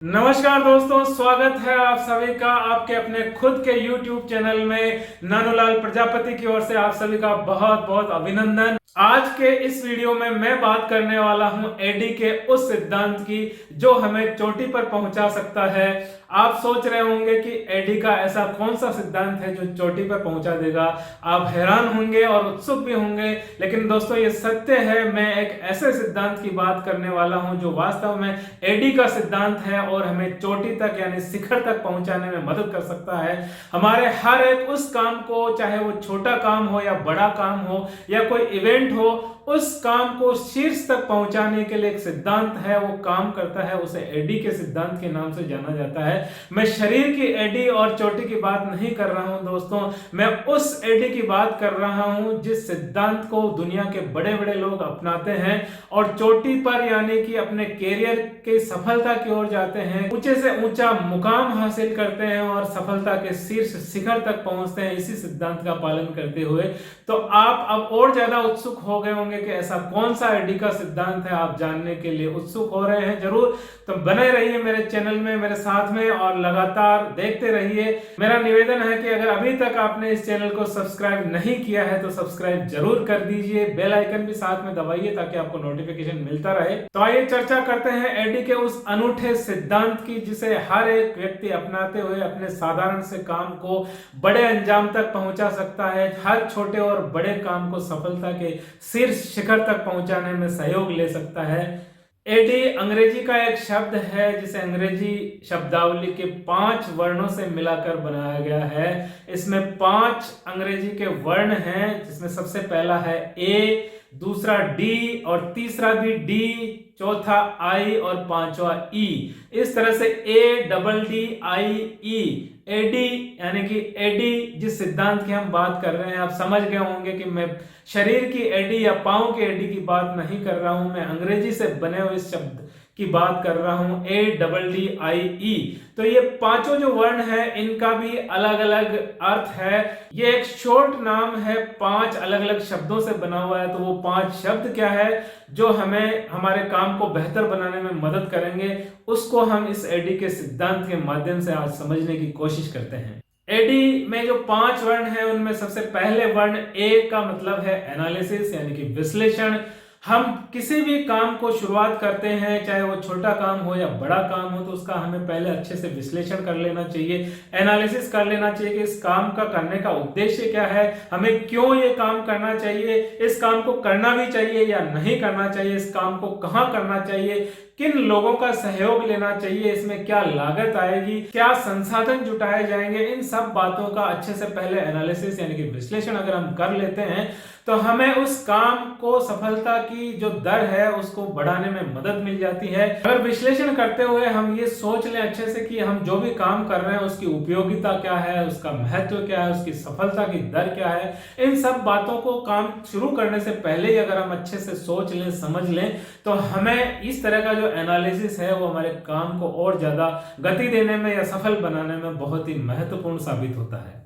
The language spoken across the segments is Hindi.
नमस्कार दोस्तों, स्वागत है आप सभी का आपके अपने खुद के YouTube चैनल में। नानूलाल प्रजापति की ओर से आप सभी का बहुत बहुत अभिनंदन। आज के इस वीडियो में मैं बात करने वाला हूं एडी के उस सिद्धांत की जो हमें चोटी पर पहुंचा सकता है। आप सोच रहे होंगे कि एडी का ऐसा कौन सा सिद्धांत है जो चोटी पर पहुंचा देगा। आप हैरान होंगे और उत्सुक भी होंगे, लेकिन दोस्तों ये सत्य है। मैं एक ऐसे सिद्धांत की बात करने वाला हूं जो वास्तव में एडी का सिद्धांत है और हमें चोटी तक यानी शिखर तक पहुंचाने में मदद कर सकता है। हमारे हर एक उस काम को, चाहे वो छोटा काम हो या बड़ा काम हो या कोई इवेंट हो, उस काम को शीर्ष तक पहुंचाने के लिए एक सिद्धांत है, वो काम करता है। उसे एडी के सिद्धांत के नाम से जाना जाता है। मैं शरीर की एडी और चोटी की बात नहीं कर रहा हूं दोस्तों, मैं उस एडी की बात कर रहा हूं जिस सिद्धांत को दुनिया के बड़े बड़े लोग अपनाते हैं और चोटी पर यानी कि अपने कैरियर की सफलता की ओर जाते हैं, ऊंचे से ऊंचा मुकाम हासिल करते हैं और सफलता के शीर्ष शिखर तक पहुंचते हैं इसी सिद्धांत का पालन करते हुए। तो आप अब और ज्यादा उत्सुक हो गए होंगे कि ऐसा कौन सा एडी का सिद्धांत है। आप जानने के लिए उत्सुक हो रहे हैं जरूर, तो बने रहिए मेरे चैनल में, मेरे साथ में और लगातार देखते रहिए। मेरा निवेदन है कि अगर अभी तक आपने इस चैनल को सब्सक्राइब नहीं किया है तो सब्सक्राइब जरूर कर दीजिए, बेल आइकन भी साथ में दबाइए ताकि आपको नोटिफिकेशन मिलता रहे। तो आइए चर्चा करते हैं एडी के उस अनूठे सिद्धांत की जिसे हर एक व्यक्ति अपनाते हुए अपने साधारण से काम को बड़े अंजाम तक पहुंचा सकता है, हर छोटे और बड़े काम को सफलता के शीर्ष शिखर तक पहुंचाने में सहयोग ले सकता है। एडी अंग्रेजी का एक शब्द है जिसे अंग्रेजी शब्दावली के 5 वर्णों से मिलाकर बनाया गया है। इसमें 5 अंग्रेजी के वर्ण हैं, जिसमें सबसे पहला है ए, दूसरा डी और तीसरा भी डी, चौथा आई और पांचवा ई। इस तरह से A double D I E, ADDIE यानी कि एडी जिस सिद्धांत की हम बात कर रहे हैं। आप समझ गए होंगे कि मैं शरीर की एडी या पांव की एडी की बात नहीं कर रहा हूं, मैं अंग्रेजी से बने हुए इस शब्द की बात कर रहा हूं, ए डबल डी आई ई। तो ये पांचों जो वर्ण है इनका भी अलग अलग अर्थ है। ये एक शॉर्ट नाम है, 5 अलग अलग शब्दों से बना हुआ है। तो वो 5 शब्द क्या है जो हमें हमारे काम को बेहतर बनाने में मदद करेंगे, उसको हम इस एडी के सिद्धांत के माध्यम से आज समझने की कोशिश करते हैं। एडी में जो 5 वर्ण हैं उनमें सबसे पहले वर्ण ए का मतलब है एनालिसिस यानी कि विश्लेषण। हम किसी भी काम को शुरुआत करते हैं, चाहे वो छोटा काम हो या बड़ा काम हो, तो उसका हमें पहले अच्छे से विश्लेषण कर लेना चाहिए, एनालिसिस कर लेना चाहिए कि इस काम का करने का उद्देश्य क्या है, हमें क्यों ये काम करना चाहिए, इस काम को करना भी चाहिए या नहीं करना चाहिए, इस काम को कहाँ करना चाहिए, किन लोगों का सहयोग लेना चाहिए, इसमें क्या लागत आएगी, क्या संसाधन जुटाए जाएंगे। इन सब बातों का अच्छे से पहले एनालिसिस यानी कि विश्लेषण अगर हम कर लेते हैं तो हमें उस काम को सफलता की जो दर है उसको बढ़ाने में मदद मिल जाती है। अगर विश्लेषण करते हुए हम ये सोच लें अच्छे से कि हम जो भी काम कर रहे हैं उसकी उपयोगिता क्या है, उसका महत्व क्या है, उसकी सफलता की दर क्या है, इन सब बातों को काम शुरू करने से पहले ही अगर हम अच्छे से सोच लें, समझ लें, तो हमें इस तरह का जो एनालिसिस है वो हमारे काम को और ज्यादा गति देने में या सफल बनाने में बहुत ही महत्वपूर्ण साबित होता है।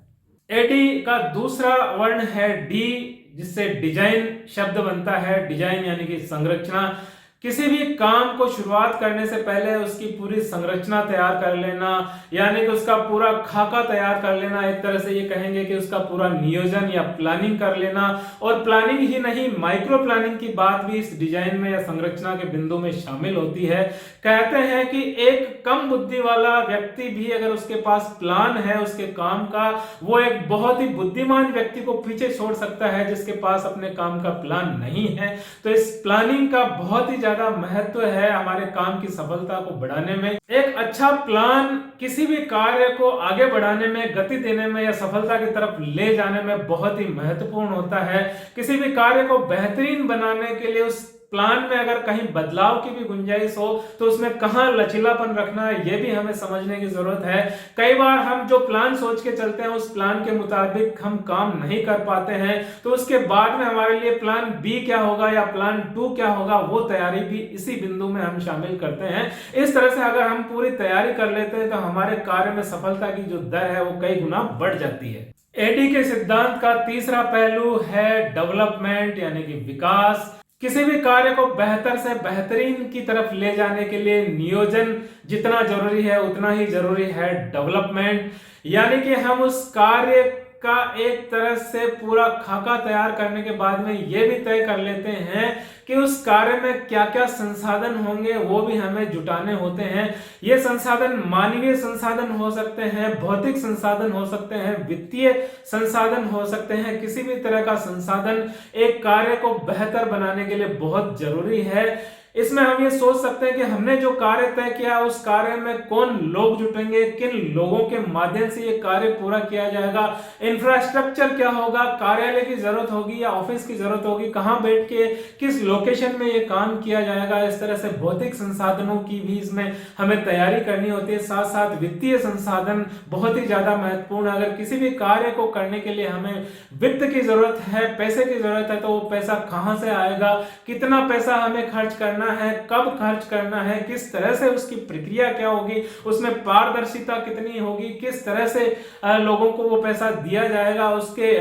एडी का दूसरा वर्ण है डी, जिससे डिजाइन शब्द बनता है। डिजाइन यानी कि संरचना। किसी भी काम को शुरुआत करने से पहले उसकी पूरी संरचना तैयार कर लेना, यानी कि उसका पूरा खाका तैयार कर लेना। एक तरह से ये कहेंगे कि उसका पूरा नियोजन या प्लानिंग कर लेना। और प्लानिंग ही नहीं, माइक्रो प्लानिंग की बात भी इस डिजाइन में या संरचना के बिंदु में शामिल होती है। कहते हैं कि एक कम बुद्धि वाला व्यक्ति भी अगर उसके पास प्लान है उसके काम का, वो एक बहुत ही बुद्धिमान व्यक्ति को पीछे छोड़ सकता है जिसके पास अपने काम का प्लान नहीं है। तो इस प्लानिंग का बहुत ही महत्व है हमारे काम की सफलता को बढ़ाने में। एक अच्छा प्लान किसी भी कार्य को आगे बढ़ाने में, गति देने में या सफलता की तरफ ले जाने में बहुत ही महत्वपूर्ण होता है। किसी भी कार्य को बेहतरीन बनाने के लिए उस प्लान में अगर कहीं बदलाव की भी गुंजाइश हो तो उसमें कहां लचीलापन रखना है ये भी हमें समझने की जरूरत है। कई बार हम जो प्लान सोच के चलते हैं उस प्लान के मुताबिक हम काम नहीं कर पाते हैं, तो उसके बाद में हमारे लिए प्लान बी क्या होगा या प्लान 2 क्या होगा, वो तैयारी भी इसी बिंदु में हम शामिल करते हैं। इस तरह से अगर हम पूरी तैयारी कर लेते हैं तो हमारे कार्य में सफलता की जो दर है वो कई गुना बढ़ जाती है। एडी के सिद्धांत का तीसरा पहलू है डेवलपमेंट यानी कि विकास। किसी भी कार्य को बेहतर से बेहतरीन की तरफ ले जाने के लिए नियोजन जितना जरूरी है उतना ही जरूरी है डेवलपमेंट, यानी कि हम उस कार्य का एक तरह से पूरा खाका तैयार करने के बाद में ये भी तय कर लेते हैं कि उस कार्य में क्या क्या संसाधन होंगे, वो भी हमें जुटाने होते हैं। ये संसाधन मानवीय संसाधन हो सकते हैं, भौतिक संसाधन हो सकते हैं, वित्तीय संसाधन हो सकते हैं। किसी भी तरह का संसाधन एक कार्य को बेहतर बनाने के लिए बहुत जरूरी है। इसमें हम ये सोच सकते हैं कि हमने जो कार्य तय किया उस कार्य में कौन लोग जुटेंगे, किन लोगों के माध्यम से ये कार्य पूरा किया जाएगा, इंफ्रास्ट्रक्चर क्या होगा, कार्यालय की जरूरत होगी या ऑफिस की जरूरत होगी, कहां बैठ के किस लोकेशन में ये काम किया जाएगा। इस तरह से भौतिक संसाधनों की भी इसमें हमें तैयारी करनी होती है। साथ साथ वित्तीय संसाधन बहुत ही ज्यादा महत्वपूर्ण है। अगर किसी भी कार्य को करने के लिए हमें वित्त की जरूरत है, पैसे की जरूरत है, तो वो पैसा कहां से आएगा, कितना पैसा हमें खर्च करना है, कब खर्च करना है, किस तरह से उसकी प्रक्रिया क्या होगी, उसमें पारदर्शिता कितनी होगी, किस तरह से लोगों को वो पैसा दिया जाएगा, उसके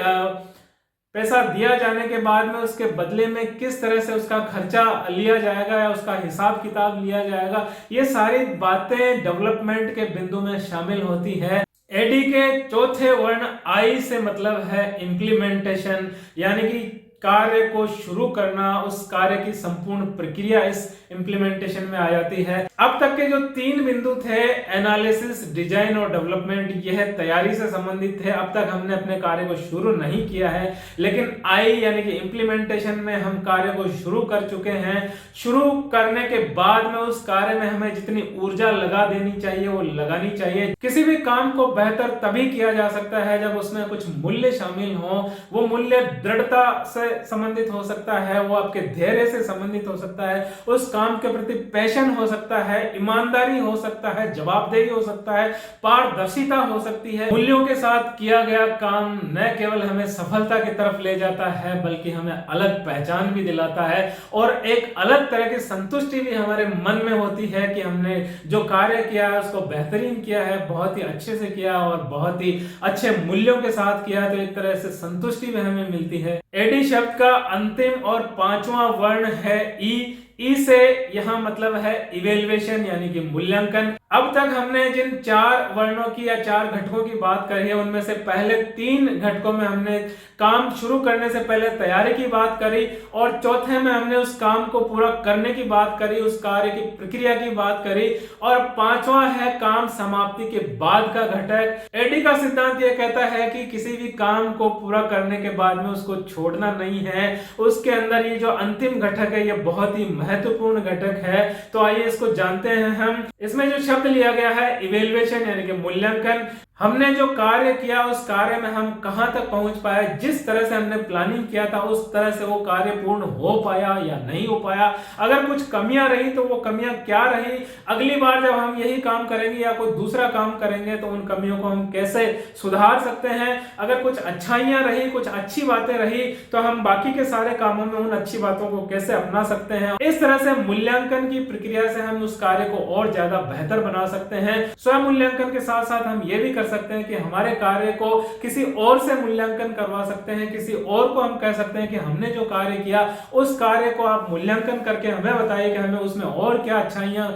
पैसा दिया जाने के बाद में उसके बदले में किस तरह से उसका खर्चा लिया जाएगा या उसका हिसाब किताब लिया जाएगा। ये सारी बातें डेवलपमेंट के बिंदु में शामिल होती है। एडी के चौथे वर्ण आई से मतलब है इंप्लीमेंटेशन, यानी कि कार्य को शुरू करना, उस कार्य की संपूर्ण प्रक्रिया इस इंप्लीमेंटेशन में आ जाती है। अब तक के जो 3 बिंदु थे, एनालिसिस, डिजाइन और डेवलपमेंट, यह तैयारी से संबंधित थे। अब तक हमने अपने कार्य को शुरू नहीं किया है, लेकिन आई यानी कि इंप्लीमेंटेशन में हम कार्य को शुरू कर चुके हैं। शुरू करने के बाद में उस कार्य में हमें जितनी ऊर्जा लगा देनी चाहिए वो लगानी चाहिए। किसी भी काम को बेहतर तभी किया जा सकता है जब उसमें कुछ मूल्य शामिल हो। वो मूल्य दृढ़ता से संबंधित हो सकता है, वो आपके धैर्य से संबंधित हो सकता है, उस काम के प्रति पैशन हो सकता है, ईमानदारी हो सकता है, जवाबदेही हो सकता है, पारदर्शिता हो सकती है। मूल्यों के साथ किया गया काम न केवल हमें सफलता की तरफ ले जाता है बल्कि हमें अलग पहचान भी दिलाता है और एक अलग तरह की संतुष्टि भी हमारे मन में होती है कि हमने जो कार्य किया है उसको बेहतरीन किया है, बहुत ही अच्छे से किया और बहुत ही अच्छे मूल्यों के साथ किया, तो एक तरह से संतुष्टि भी हमें मिलती है। एडी शब्द का अंतिम और 5वां वर्ण है ई से यहां मतलब है इवेल्युएशन यानी कि मूल्यांकन। अब तक हमने जिन 4 वर्णों की या 4 घटकों की बात करी है उनमें से पहले 3 घटकों में हमने काम शुरू करने से पहले तैयारी की बात करी और चौथे में हमने उस काम को पूरा करने की बात करी, उस कार्य की प्रक्रिया की बात करी और 5वां है काम समाप्ति के बाद का घटक। एडी का सिद्धांत यह कहता है कि किसी भी काम को पूरा करने के बाद में उसको छोड़ना नहीं है। उसके अंदर ये जो अंतिम घटक है ये बहुत ही महत्वपूर्ण घटक है। तो आइए इसको जानते हैं हम। इसमें जो शब्द लिया गया है इवेल्युएशन यानी कि मूल्यांकन, हमने जो कार्य किया उस कार्य में हम कहां तक पहुंच पाए, जिस तरह से हमने प्लानिंग किया था उस तरह से वो कार्य पूर्ण हो पाया या नहीं हो पाया। अगर कुछ कमियां रही तो वो कमियां क्या रही, अगली बार जब हम यही काम करेंगे या कोई दूसरा काम करेंगे तो उन कमियों को हम कैसे सुधार सकते हैं। अगर कुछ अच्छाइयां रही, कुछ अच्छी बातें रही तो हम बाकी के सारे कामों में उन अच्छी बातों को कैसे अपना सकते हैं। इस तरह से मूल्यांकन की प्रक्रिया से हम उस कार्य को और ज्यादा बेहतर बना सकते हैं। स्वयं मूल्यांकन के साथ साथ हम ये भी कर सकते हैं कि हमारे कार्य को किसी और से मूल्यांकन करवा सकते हैं, किसी और को हम कह सकते हैं कि हमने जो कार्य किया उस कार्य को आप मूल्यांकन करके हमें बताइए कि हमें उसमें और क्या अच्छाइयां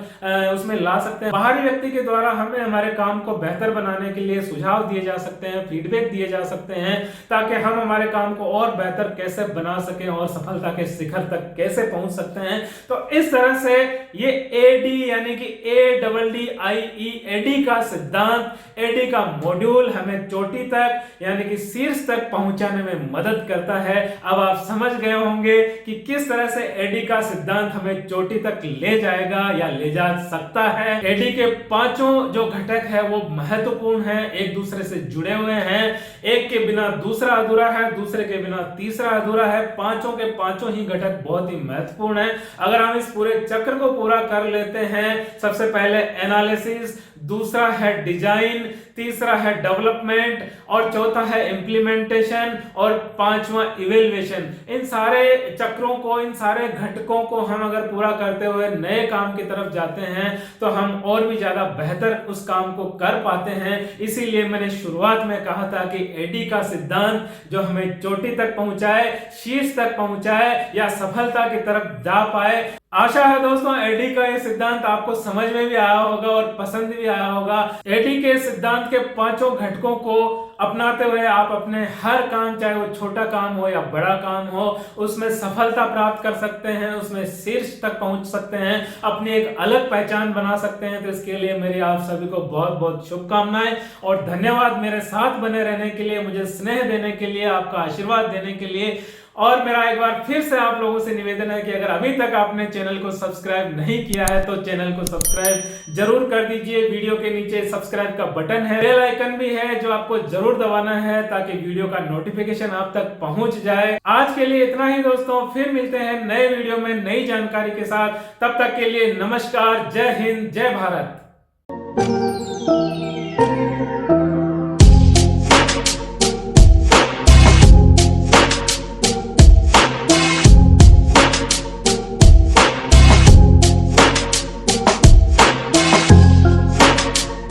उसमें ला सकते हैं। बाहरी व्यक्ति के द्वारा हमें हमारे काम को बेहतर बनाने के लिए सुझाव दिए जा सकते हैं, फीडबैक दिए जा सकते हैं ताकि हम हमारे काम को और बेहतर कैसे बना सकें और सफलता के शिखर तक कैसे पहुंच सकते हैं। तो इस तरह से ये एडी यानी कि ADDIE एडी का सिद्धांत, एडी का मॉड्यूल हमें चोटी तक यानी कि शीर्ष तक पहुंचाने में मदद करता है। अब आप समझ गए होंगे कि किस तरह से एडी का सिद्धांत हमें चोटी तक ले जाएगा या ले जा सकता है। एडी के 5 जो घटक है वो महत्वपूर्ण है, एक दूसरे से जुड़े हुए हैं। एक के बिना दूसरा अधूरा है, दूसरे के बिना तीसरा अधूरा है। 5 के 5 ही घटक बहुत ही महत्वपूर्ण है। अगर हम इस पूरे चक्र को पूरा कर लेते हैं, सबसे पहले एनालिसिस, दूसरा है डिजाइन, तीसरा है डेवलपमेंट, और चौथा है इम्प्लीमेंटेशन, और पांचवा इवेल्युएशन। इन सारे चक्रों को, इन सारे घटकों को हम अगर पूरा करते हुए नए काम की तरफ जाते हैं तो हम और भी ज्यादा बेहतर उस काम को कर पाते हैं। इसीलिए मैंने शुरुआत में कहा था कि एडी का सिद्धांत जो हमें चोटी तक पहुंचाए, शीर्ष तक पहुंचाए या सफलता की तरफ जा पाए। आशा है दोस्तों एडी का ये सिद्धांत आपको समझ में भी आया होगा और पसंद भी आया होगा। एडी के सिद्धांत के पांचों घटकों को अपनाते हुए आप अपने हर काम, चाहे वो छोटा काम हो या बड़ा काम हो, उसमें सफलता प्राप्त कर सकते हैं, उसमें शीर्ष तक पहुंच सकते हैं, अपनी एक अलग पहचान बना सकते हैं। तो इसके लिए मेरी आप सभी को बहुत बहुत शुभकामनाएं और धन्यवाद मेरे साथ बने रहने के लिए, मुझे स्नेह देने के लिए, आपका आशीर्वाद देने के लिए। और मेरा एक बार फिर से आप लोगों से निवेदन है कि अगर अभी तक आपने चैनल को सब्सक्राइब नहीं किया है तो चैनल को सब्सक्राइब जरूर कर दीजिए। वीडियो के नीचे सब्सक्राइब का बटन है, बेल आइकन भी है जो आपको जरूर दबाना है ताकि वीडियो का नोटिफिकेशन आप तक पहुंच जाए। आज के लिए इतना ही दोस्तों, फिर मिलते हैं नए वीडियो में नई जानकारी के साथ। तब तक के लिए नमस्कार, जय हिंद, जय भारत।